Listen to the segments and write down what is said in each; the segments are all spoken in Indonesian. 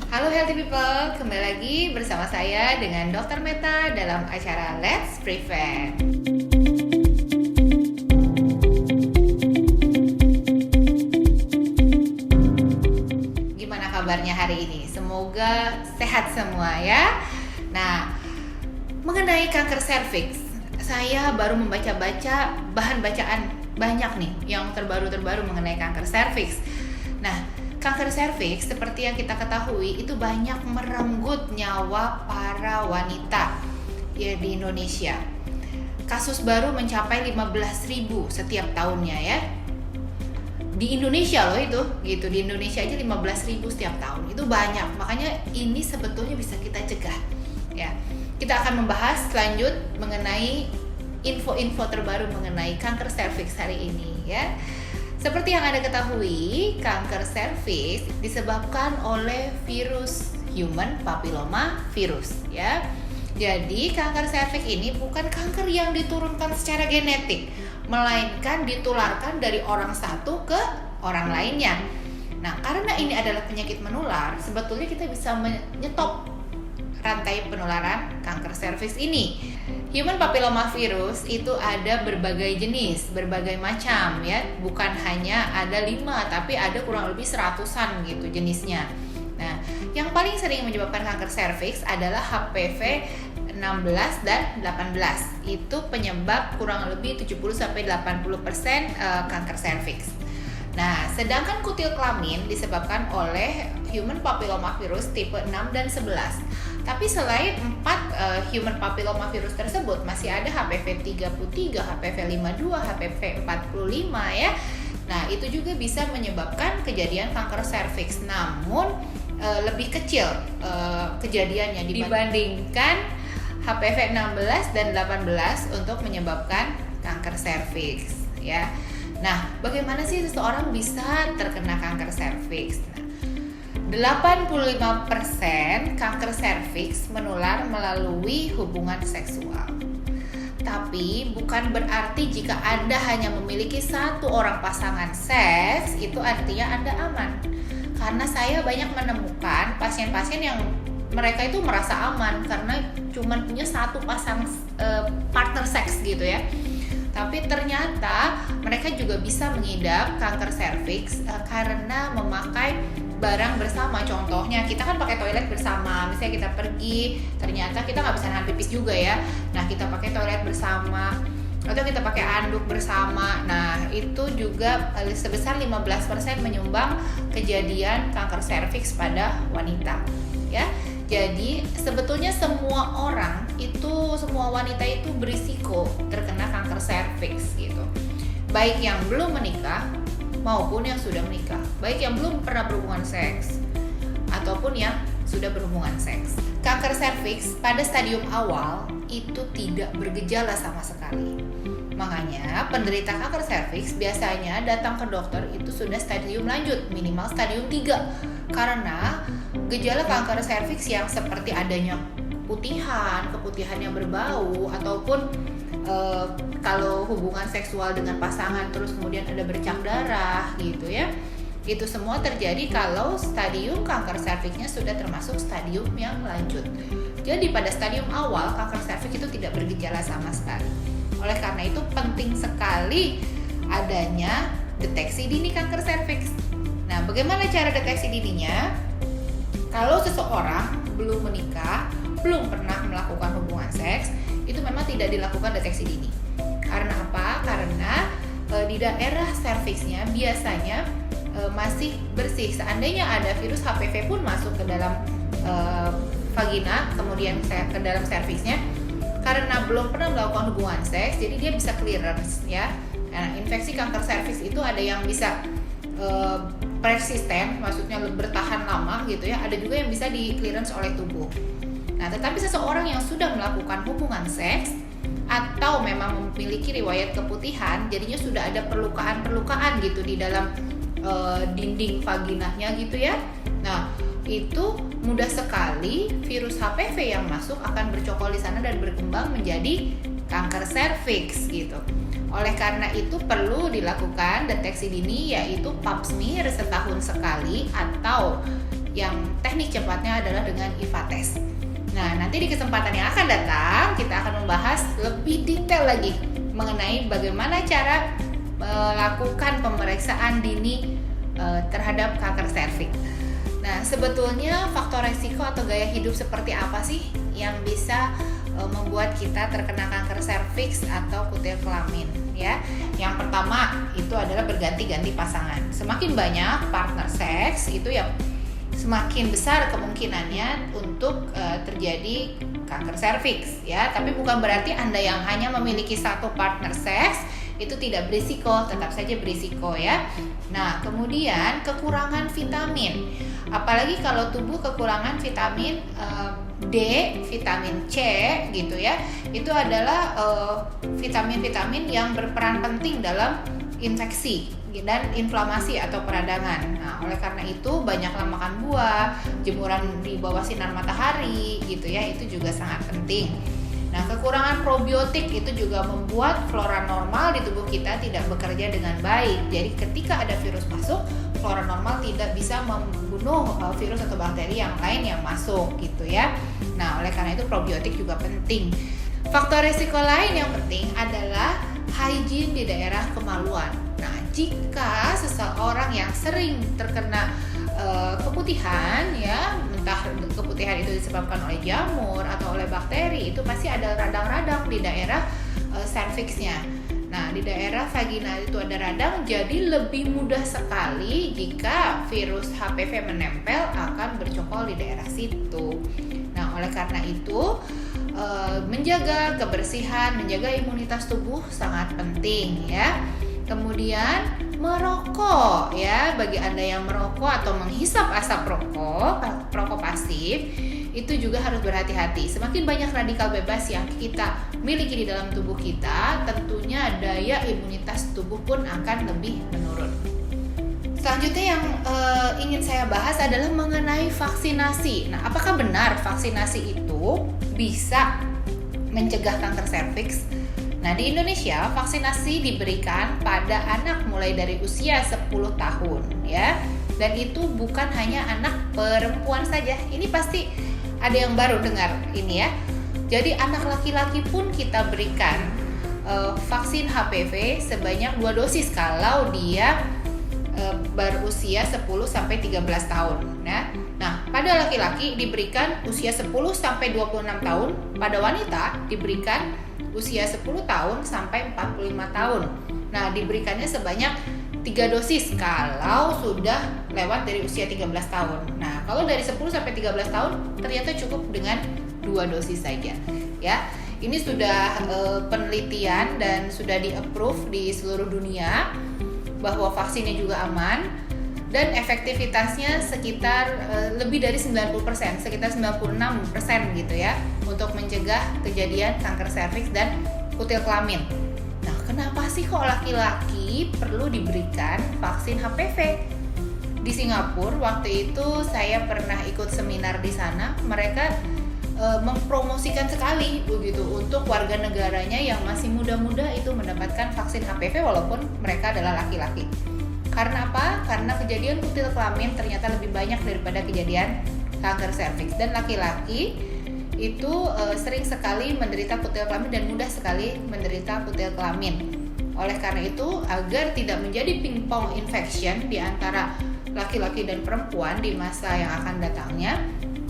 Halo healthy people, kembali lagi bersama saya dengan Dr. Meta dalam acara Let's Prevent. Gimana kabarnya hari ini? Semoga sehat semua ya. Nah, mengenai kanker serviks, saya baru membaca-baca bahan bacaan banyak nih yang terbaru mengenai kanker serviks. Nah, kanker serviks seperti yang kita ketahui itu banyak merenggut nyawa para wanita ya di Indonesia. Kasus baru mencapai 15.000 setiap tahunnya ya. Di Indonesia loh itu, gitu. Di Indonesia aja 15.000 setiap tahun. Itu banyak. Makanya ini sebetulnya bisa kita cegah. Ya. Kita akan membahas lanjut mengenai info-info terbaru mengenai kanker serviks hari ini ya. Seperti yang Anda ketahui, kanker serviks disebabkan oleh virus human papilloma virus ya. Jadi kanker serviks ini bukan kanker yang diturunkan secara genetik, melainkan ditularkan dari orang satu ke orang lainnya. Nah, karena ini adalah penyakit menular, sebetulnya kita bisa menyetop rantai penularan kanker serviks ini. Human papilloma virus itu ada berbagai jenis, berbagai macam ya. Bukan hanya ada 5, tapi ada kurang lebih 100-an gitu jenisnya. Nah, yang paling sering menyebabkan kanker serviks adalah HPV 16 dan 18. Itu penyebab kurang lebih 70-80% kanker serviks. Nah, sedangkan kutil kelamin disebabkan oleh human papilloma virus tipe 6 dan 11. Tapi selain 4 human papilloma virus tersebut, masih ada HPV 33, HPV 52, HPV 45 ya. Nah, itu juga bisa menyebabkan kejadian kanker serviks, namun lebih kecil kejadiannya dibandingkan HPV 16 dan 18 untuk menyebabkan kanker serviks ya. Nah, bagaimana sih seseorang bisa terkena kanker serviks? Nah, 85% kanker serviks menular melalui hubungan seksual. Tapi bukan berarti jika Anda hanya memiliki satu orang pasangan seks, itu artinya Anda aman. Karena saya banyak menemukan pasien-pasien yang mereka itu merasa aman karena cuma punya satu pasang partner seks gitu ya. Tapi ternyata mereka juga bisa mengidap kanker serviks karena memakai barang bersama. Contohnya kita kan pakai toilet bersama, misalnya kita pergi, ternyata kita nggak bisa nahan pipis juga ya. Nah, kita pakai toilet bersama atau kita pakai anduk bersama. Nah, itu juga sebesar 15% menyumbang kejadian kanker serviks pada wanita ya. Jadi sebetulnya semua wanita itu berisiko terkena kanker serviks gitu. Baik yang belum menikah maupun yang sudah menikah, baik yang belum pernah berhubungan seks ataupun yang sudah berhubungan seks. Kanker serviks pada stadium awal itu tidak bergejala sama sekali. Makanya penderita kanker serviks biasanya datang ke dokter itu sudah stadium lanjut, minimal stadium 3. Karena gejala kanker serviks yang seperti adanya keputihan yang berbau, ataupun kalau hubungan seksual dengan pasangan terus kemudian ada bercak darah gitu ya. Itu semua terjadi kalau stadium kanker serviksnya sudah termasuk stadium yang lanjut. Jadi pada stadium awal kanker serviks itu tidak bergejala sama sekali. Oleh karena itu penting sekali adanya deteksi dini kanker serviks. Nah, bagaimana cara deteksi dininya? Kalau seseorang belum menikah, belum pernah melakukan hubungan seks, itu memang tidak dilakukan deteksi dini. Karena apa? Karena di daerah serviksnya biasanya masih bersih. Seandainya ada virus HPV pun masuk ke dalam vagina, kemudian ke dalam serviksnya, karena belum pernah melakukan hubungan seks, jadi dia bisa clearance ya. Nah, infeksi kanker serviks itu ada yang bisa persisten, maksudnya bertahan lama gitu ya. Ada juga yang bisa di clearance oleh tubuh. Nah, tetapi seseorang yang sudah melakukan hubungan seks atau memang memiliki riwayat keputihan, jadinya sudah ada perlukaan gitu di dalam dinding vaginanya gitu ya. Nah, itu mudah sekali virus HPV yang masuk akan bercokol di sana dan berkembang menjadi kanker serviks gitu. Oleh karena itu perlu dilakukan deteksi dini, yaitu pap smear setahun sekali, atau yang teknik cepatnya adalah dengan IVA test. Nah, nanti di kesempatan yang akan datang kita akan membahas lebih detail lagi mengenai bagaimana cara melakukan pemeriksaan dini terhadap kanker serviks. Nah, sebetulnya faktor resiko atau gaya hidup seperti apa sih yang bisa membuat kita terkena kanker serviks atau kutil kelamin ya? Yang pertama itu adalah berganti-ganti pasangan. Semakin banyak partner seks itu yang semakin besar kemungkinannya untuk terjadi kanker serviks ya. Tapi bukan berarti Anda yang hanya memiliki satu partner seks itu tidak berisiko, tetap saja berisiko ya. Nah, kemudian kekurangan vitamin. Apalagi kalau tubuh kekurangan vitamin D, vitamin C gitu ya. Itu adalah vitamin-vitamin yang berperan penting dalam infeksi dan inflamasi atau peradangan. Nah, oleh karena itu banyaklah makan buah, jemuran di bawah sinar matahari gitu ya, itu juga sangat penting. Nah, kekurangan probiotik itu juga membuat flora normal di tubuh kita tidak bekerja dengan baik. Jadi ketika ada virus masuk, flora normal tidak bisa membunuh virus atau bakteri yang lain yang masuk gitu ya. Nah, oleh karena itu probiotik juga penting. Faktor risiko lain yang penting adalah hygiene di daerah kemaluan. Nah, jika seseorang yang sering terkena keputihan ya, entah keputihan itu disebabkan oleh jamur atau oleh bakteri, itu pasti ada radang-radang di daerah serviksnya. Nah, di daerah vagina itu ada radang, jadi lebih mudah sekali jika virus HPV menempel akan bercokol di daerah situ. Nah, oleh karena itu menjaga kebersihan, menjaga imunitas tubuh sangat penting ya. Kemudian merokok ya, bagi Anda yang merokok atau menghisap asap rokok pasif, itu juga harus berhati-hati. Semakin banyak radikal bebas yang kita miliki di dalam tubuh kita, tentunya daya imunitas tubuh pun akan lebih menurun. Selanjutnya yang ingin saya bahas adalah mengenai vaksinasi. Nah, apakah benar vaksinasi itu bisa mencegah kanker serviks? Nah, di Indonesia vaksinasi diberikan pada anak mulai dari usia 10 tahun ya. Dan itu bukan hanya anak perempuan saja. Ini pasti ada yang baru dengar ini ya. Jadi anak laki-laki pun kita berikan vaksin HPV sebanyak 2 dosis kalau dia berusia 10 sampai 13 tahun ya. Nah, pada laki-laki diberikan usia 10 sampai 26 tahun, pada wanita diberikan usia 10 tahun sampai 45 tahun. Nah, diberikannya sebanyak 3 dosis kalau sudah lewat dari usia 13 tahun. Nah, kalau dari 10 sampai 13 tahun ternyata cukup dengan 2 dosis saja ya. Ini sudah penelitian dan sudah di-approve di seluruh dunia bahwa vaksinnya juga aman dan efektivitasnya sekitar lebih dari 90%, sekitar 96% gitu ya, untuk mencegah kejadian kanker serviks dan kutil kelamin. Nah, kenapa sih kok laki-laki perlu diberikan vaksin HPV? Di Singapura waktu itu saya pernah ikut seminar di sana, mereka mempromosikan sekali begitu untuk warga negaranya yang masih muda-muda itu mendapatkan vaksin HPV walaupun mereka adalah laki-laki. Karena apa? Karena kejadian kutil kelamin ternyata lebih banyak daripada kejadian kanker serviks, dan laki-laki itu sering sekali menderita kutil kelamin dan mudah sekali menderita kutil kelamin. Oleh karena itu, agar tidak menjadi pingpong infection di antara laki-laki dan perempuan di masa yang akan datangnya,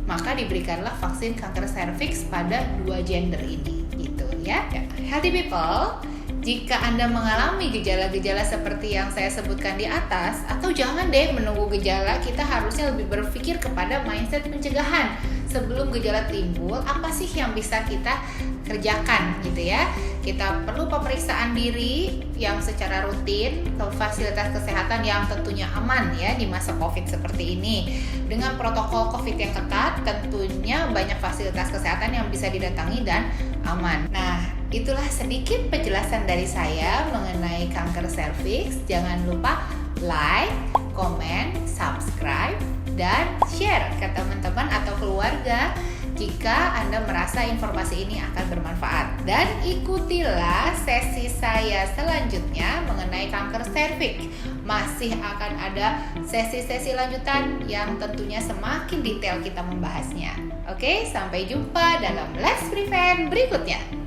maka diberikanlah vaksin kanker serviks pada 2 gender ini gitu ya. Healthy people, jika Anda mengalami gejala-gejala seperti yang saya sebutkan di atas, atau jangan deh menunggu gejala, kita harusnya lebih berpikir kepada mindset pencegahan. Sebelum gejala timbul, apa sih yang bisa kita kerjakan gitu ya. Kita perlu pemeriksaan diri yang secara rutin ke fasilitas kesehatan yang tentunya aman ya di masa COVID seperti ini. Dengan protokol COVID yang ketat, tentunya banyak fasilitas kesehatan yang bisa didatangi dan aman. Nah, itulah sedikit penjelasan dari saya mengenai kanker serviks. Jangan lupa like, comment, subscribe, dan share ke teman-teman atau keluarga jika Anda merasa informasi ini akan bermanfaat. Dan ikutilah sesi saya selanjutnya mengenai kanker serviks masih akan ada sesi-sesi lanjutan yang tentunya semakin detail kita membahasnya. Oke, sampai jumpa dalam Let's Prevent berikutnya.